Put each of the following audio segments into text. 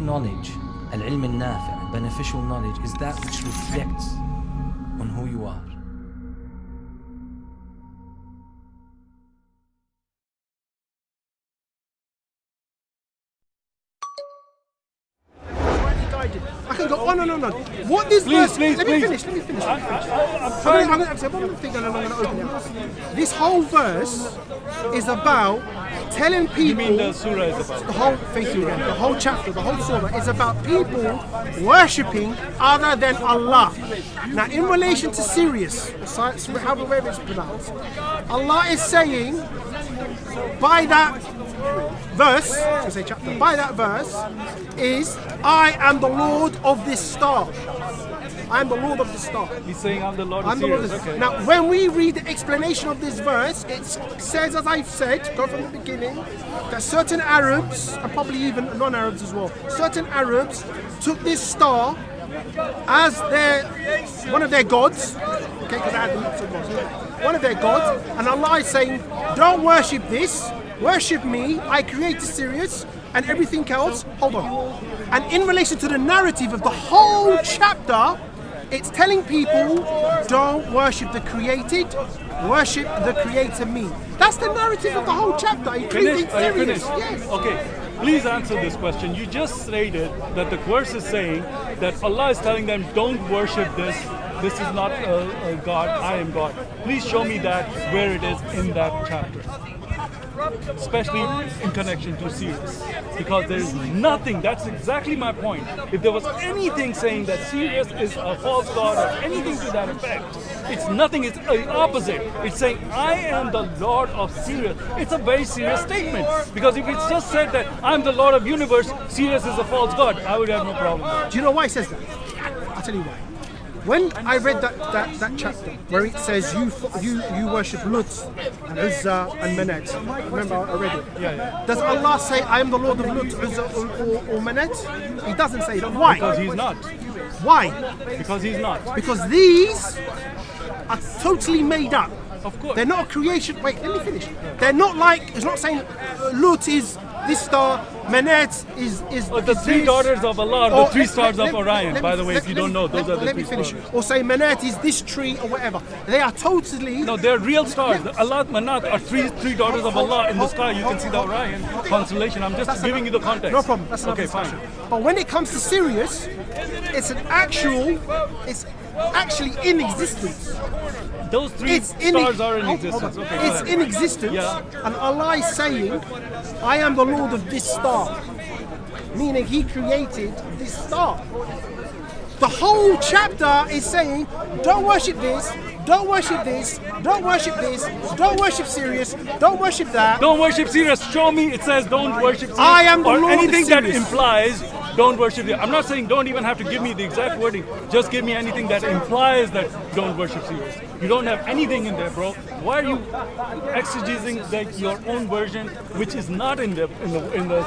knowledge, al-ilm al-nafi', beneficial knowledge, is that which reflects on who you are. I can go on and on and on. What this verse? Let me finish. I'm trying. I'm going to say one more thing and then I'm going to open it up. This whole verse is about telling people. You mean the surah is about? The whole the whole chapter, the whole surah is about people worshipping other than Allah. Now, in relation to Sirius, however it's pronounced, Allah is saying by that verse, I say chapter, by that verse is, I am the Lord of this star. I am the Lord of the star. He's saying I'm the Lord of Sirius. Okay. Now, when we read the explanation of this verse, it says, as I've said, go from the beginning, that certain Arabs, and probably even non-Arabs as well, certain Arabs took this star as one of their gods, okay, because they had lots of gods, one of their gods, and Allah is saying, don't worship this, worship me, I created Sirius, and everything else, hold on. And in relation to the narrative of the whole chapter, it's telling people, don't worship the created, worship the creator me. That's the narrative of the whole chapter, including Sirius. Yes. Okay, please answer this question. You just stated that the verse is saying that Allah is telling them, don't worship this. This is not a God, I am God. Please show me that, where it is in that chapter. Especially in connection to Sirius, because there is nothing. That's exactly my point. If there was anything saying that Sirius is a false god or anything to that effect, it's nothing. It's the opposite. It's saying I am the Lord of Sirius. It's a very serious statement, because if it's just said that I'm the Lord of universe, Sirius is a false god, I would have no problem. Do you know why it says that? I'll tell you why. When I read that chapter where it says you worship Lut and Uzzah and Manet, remember I read it. Yeah. Does Allah say I am the Lord of Lut, Uzzah or Manet? He doesn't say that. Why? Because he's not. Why? Because he's not. Because these are totally made up. Of course. They're not a creation. Wait, let me finish. They're not like, it's not saying Lut is this star, Manet is the three daughters of Allah, the three stars of Orion. By the way, if you don't know, those are the three. Let me finish. Or say Manet is this tree or whatever. They are totally. No, they're real stars. Allah, Manat are three daughters of Allah in the sky. You can see the Orion constellation. I'm just giving you the context. No problem. That's okay, fine. But when it comes to Sirius, it's actually in existence. Those three stars are in existence. Okay, it's in existence, and Allah is saying, I am the Lord of this star. Meaning He created this star. The whole chapter is saying, don't worship this, don't worship this, don't worship this, don't worship Sirius, don't worship that. Don't worship Sirius. Show me it says don't worship Sirius. I am the or Lord anything of that Sirius. implies don't worship Sirius. I'm not saying don't even have to give me the exact wording. Just give me anything that implies that don't worship Sirius. You don't have anything in there, bro. Why are you exegesing your own version, which is not in the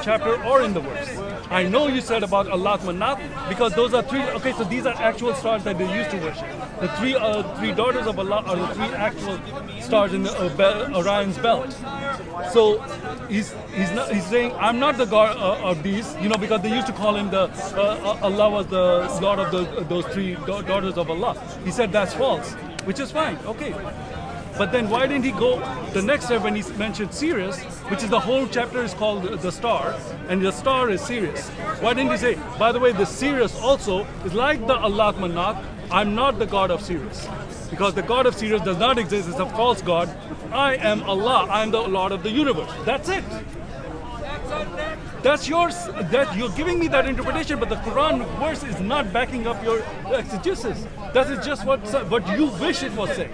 chapter or in the verse? I know you said about Allah Manat, because those are three. Okay, so these are actual stars that they used to worship. The three daughters of Allah are the three actual stars in the Orion's belt. So he's saying I'm not the god of these, because they used to call him Allah was the Lord of those three daughters of Allah. He said that's false, which is fine. Okay. But then why didn't he go the next step when he mentioned Sirius, which is the whole chapter is called the star, and the star is Sirius. Why didn't he say, by the way, the Sirius also is like the Allah Manat, I'm not the god of Sirius. Because the god of Sirius does not exist, it's a false god. I am Allah, I am the Lord of the universe. That's it. That's yours. That you're giving me that interpretation, but the Quran verse is not backing up your exegesis. That is just what you wish it was saying.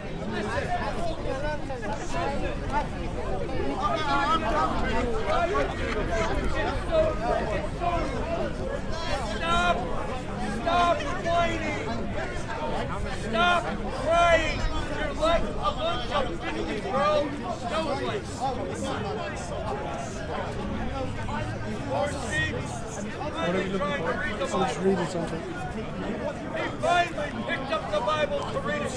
Stop whining! Stop crying! You're like a bunch of babies, bro! Snowflakes! What are you looking for? I was just reading something. He finally picked up the Bible to read it.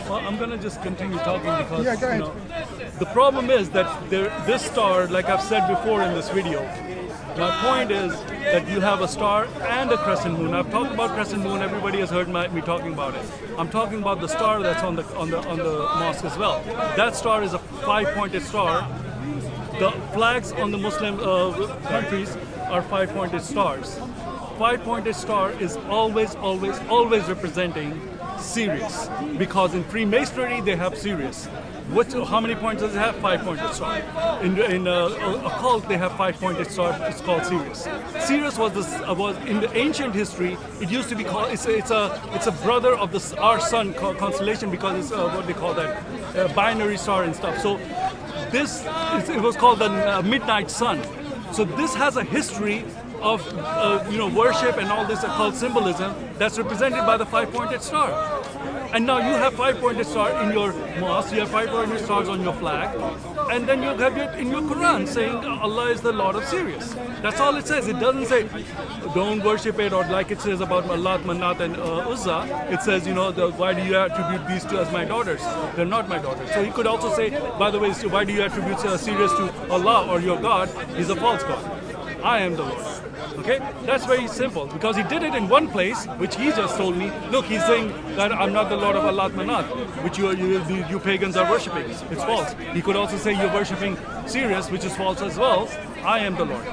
Well, I'm gonna just continue talking because go ahead. The problem is that this star, like I've said before in this video, My point is that you have a star and a crescent moon. I've talked about crescent moon. Everybody has heard me talking about it. I'm talking about the star that's on the mosque as well. That star is a 5-pointed star. The flags on the Muslim countries are 5-pointed stars. 5-pointed star is always representing Sirius, because in Freemasonry they have Sirius. How many points does it have? 5-pointed star. In a cult they have 5-pointed star. It's called Sirius. Sirius was in the ancient history. It used to be called. It's a brother of our sun constellation, because it's what they call that binary star and stuff. So it was called the midnight sun. So this has a history of worship and all this occult symbolism that's represented by the 5-pointed star. And now you have 5-pointed star in your mosque, you have 5-pointed stars on your flag, and then you have it in your Quran saying Allah is the Lord of Sirius. That's all it says. It doesn't say don't worship it, or like it says about Lat, Manat and Uzza. It says, why do you attribute these two as my daughters? They're not my daughters. So he could also say, by the way, why do you attribute Sirius to Allah or your God? He's a false God. I am the Lord. Okay, that's very simple, because he did it in one place, which he just told me. Look, he's saying that I'm not the Lord of Lat Manat, which you pagans are worshipping. It's false. He could also say you're worshipping Sirius, which is false as well. I am the Lord.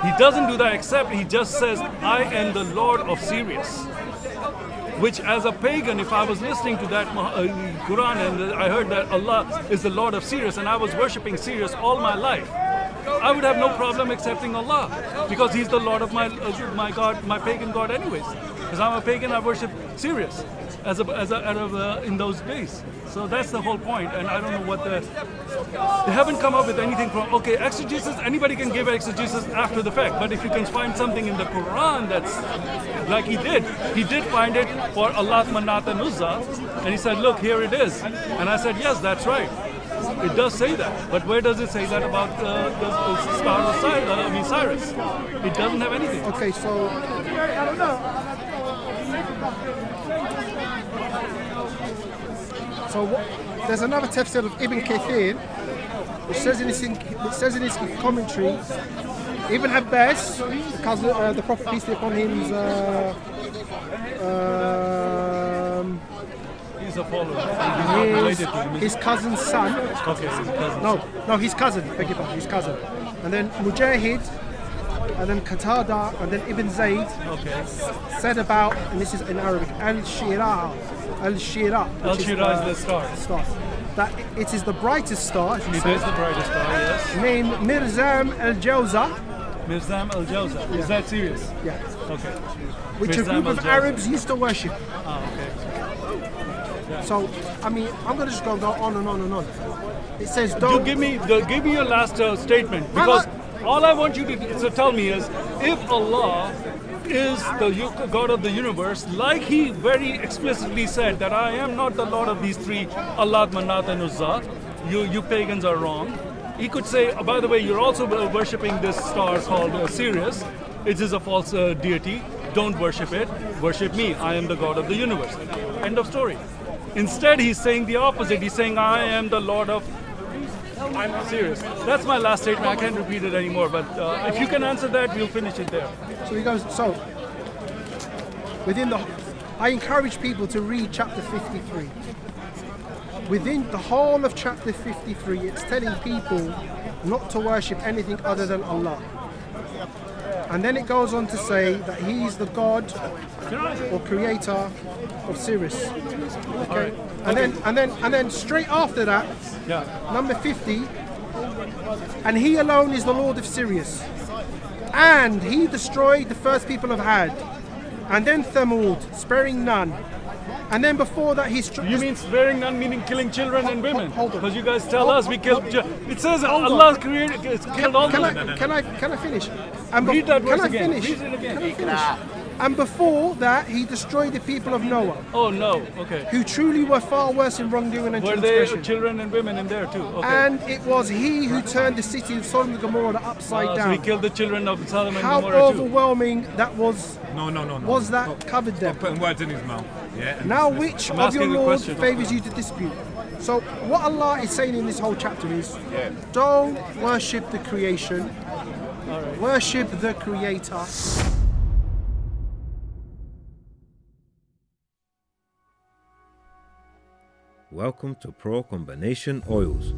He doesn't do that, except he just says I am the Lord of Sirius. Which, as a pagan, if I was listening to that Quran and I heard that Allah is the Lord of Sirius and I was worshipping Sirius all my life, I would have no problem accepting Allah, because He's the Lord of my God, my pagan God, anyways. Because I'm a pagan, I worship Sirius in those days. So that's the whole point. And I don't know what they haven't come up with anything from. Okay, exegesis. Anybody can give exegesis after the fact, but if you can find something in the Quran that's like he did find it for Allah, Manat, and Uzza, and he said, look, here it is. And I said, yes, that's right. It does say that, but where does it say that about the star of Cyrus? It doesn't have anything. Okay, so I don't know. So there's another tafsir of Ibn Kathir, which says in his commentary, Ibn Abbas, because the Prophet peace be upon him, he's a follower. His cousin's son. Okay, his cousin. No, his cousin. Beg your pardon, his cousin. And then Mujahid, and then Qatada, and then Ibn Zayd said about, and this is in Arabic, Al-Shira. Al-Shira is the star. That it is the brightest star. It is the brightest star, yes. Named Mirzam al-Jawza. Mirzam al-Jawza. Yeah. Is that serious? Yeah. Okay. Which Mirzam a group of al-Jawza. Arabs used to worship. Okay. Yeah. So, I mean, I'm going to just go on and on and on. It says, You give me your last statement, because all I want you to tell me is, if Allah is the God of the universe, like He very explicitly said that I am not the Lord of these three, Allah, Manat, and Uzza, you pagans are wrong. He could say, by the way, you're also worshipping this star called Sirius. It is a false deity. Don't worship it. Worship me. I am the God of the universe. End of story. Instead, he's saying the opposite. He's saying, I am the Lord of... I'm serious. That's my last statement. I can't repeat it anymore. But if you can answer that, we'll finish it there. So he goes, I encourage people to read chapter 53. Within the whole of chapter 53, it's telling people not to worship anything other than Allah. And then it goes on to say that He's the God or creator of Sirius. Okay. And then straight after that, number 50, and He alone is the Lord of Sirius. And He destroyed the first people of Ad. And then Thamud, sparing none. And then before that, You mean sparing none, meaning killing children and women? Hold on. Because you guys tell us we killed. It says Allah killed all of them. Can I finish? Read that verse can I again. finish? Read it again. Can I finish? And before that, He destroyed the people of Noah, Oh no. Okay. who truly were far worse in wrongdoing and Were there transgression. children and women in there too? Okay. And it was He who turned the city of Sodom and Gomorrah upside So down. we killed the children of Sodom and How Gomorrah too. overwhelming that was. No. Was that covered them? Putting words in his mouth. Yeah. and Now, this- which I'm of your asking a Lord question. favors you to dispute? So, what Allah is saying in this whole chapter is, don't worship the creation, All right. Worship the Creator. Welcome to Pro Combination Oils.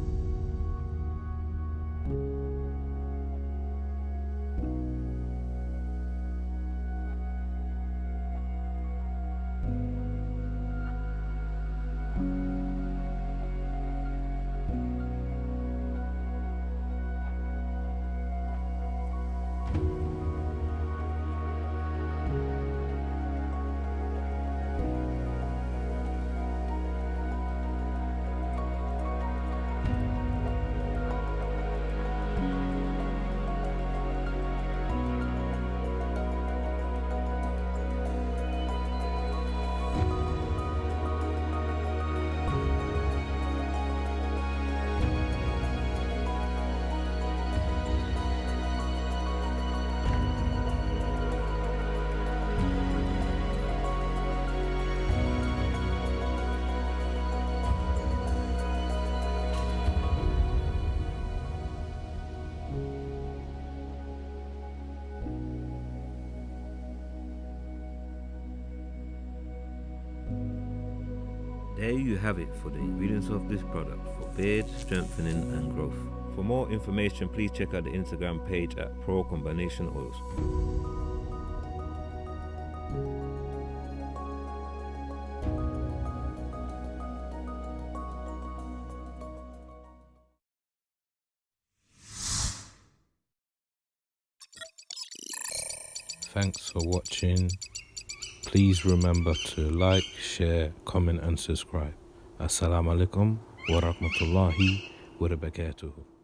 There you have it for the ingredients of this product for beard strengthening and growth. For more information, please check out the Instagram page at Pro Combination Oils. Thanks for watching. Please remember to like, share, comment and subscribe. Assalamu alaikum wa rahmatullahi wa barakatuh.